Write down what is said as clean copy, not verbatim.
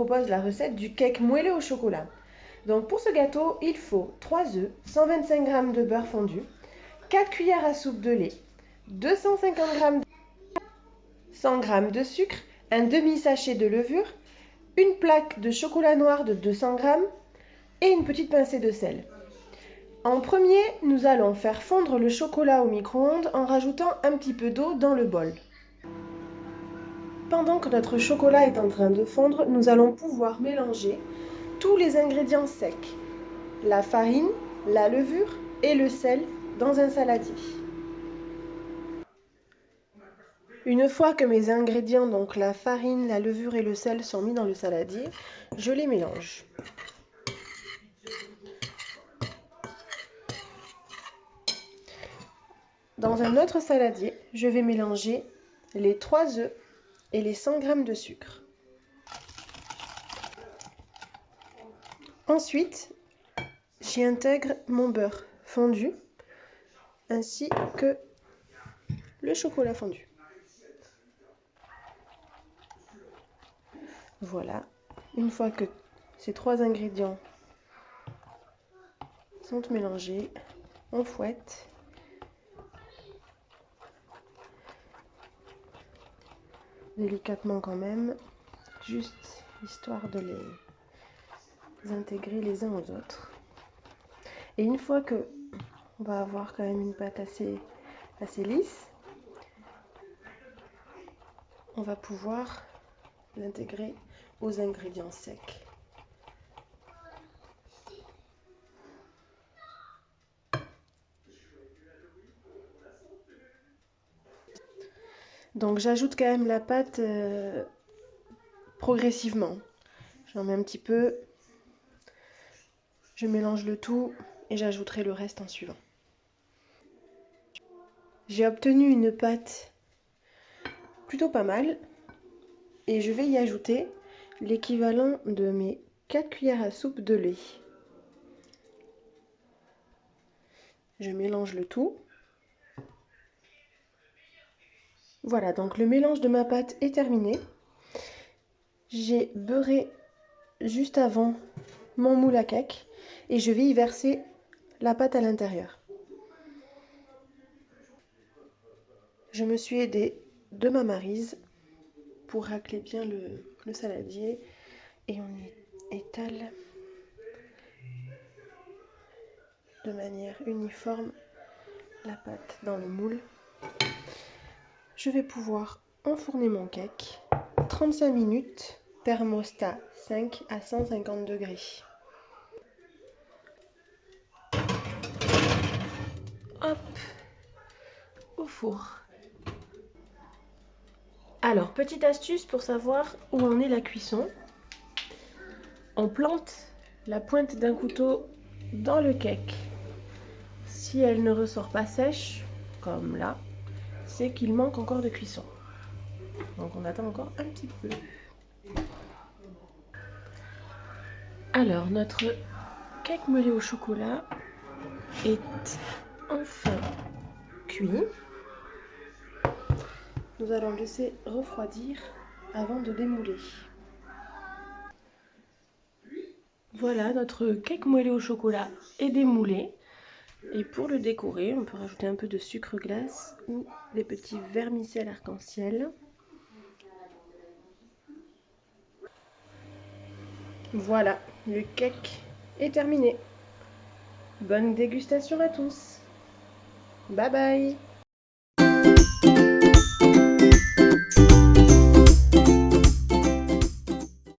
propose la recette du cake moelleux au chocolat. Donc pour ce gâteau, il faut 3 œufs, 125 g de beurre fondu, 4 cuillères à soupe de lait, 250 g 100 g de sucre, un demi-sachet de levure, une plaque de chocolat noir de 200 g et une petite pincée de sel. En premier, nous allons faire fondre le chocolat au micro-ondes en rajoutant un petit peu d'eau dans le bol. Pendant que notre chocolat est en train de fondre, nous allons pouvoir mélanger tous les ingrédients secs, la farine, la levure et le sel dans un saladier. Une fois que mes ingrédients, donc la farine, la levure et le sel, sont mis dans le saladier, je les mélange. Dans un autre saladier, je vais mélanger les 3 œufs et les 100 g de sucre. Ensuite, j'y intègre mon beurre fondu ainsi que le chocolat fondu. Voilà, une fois que ces 3 ingrédients sont mélangés, on fouette. Délicatement quand même, juste histoire de les intégrer les uns aux autres. Et une fois que on va avoir quand même une pâte assez lisse, on va pouvoir l'intégrer aux ingrédients secs. Donc j'ajoute quand même la pâte progressivement. J'en mets un petit peu, je mélange le tout et j'ajouterai le reste en suivant. J'ai obtenu une pâte plutôt pas mal et je vais y ajouter l'équivalent de mes 4 cuillères à soupe de lait. Je mélange le tout. Voilà, donc le mélange de ma pâte est terminé. J'ai beurré juste avant mon moule à cake et je vais y verser la pâte à l'intérieur. Je me suis aidée de ma maryse pour racler bien le saladier et on étale de manière uniforme la pâte dans le moule. Je vais pouvoir enfourner mon cake 35 minutes, thermostat 5 à 150 degrés. Hop, au four. Alors, petite astuce pour savoir où en est la cuisson. On plante la pointe d'un couteau dans le cake. Si elle ne ressort pas sèche, comme là, c'est qu'il manque encore de cuisson. Donc on attend encore un petit peu. Alors, notre cake moelleux au chocolat est enfin cuit. Nous allons le laisser refroidir avant de démouler. Voilà, notre cake moelleux au chocolat est démoulé. Et pour le décorer, on peut rajouter un peu de sucre glace ou des petits vermicelles arc-en-ciel. Voilà, le cake est terminé. Bonne dégustation à tous. Bye bye.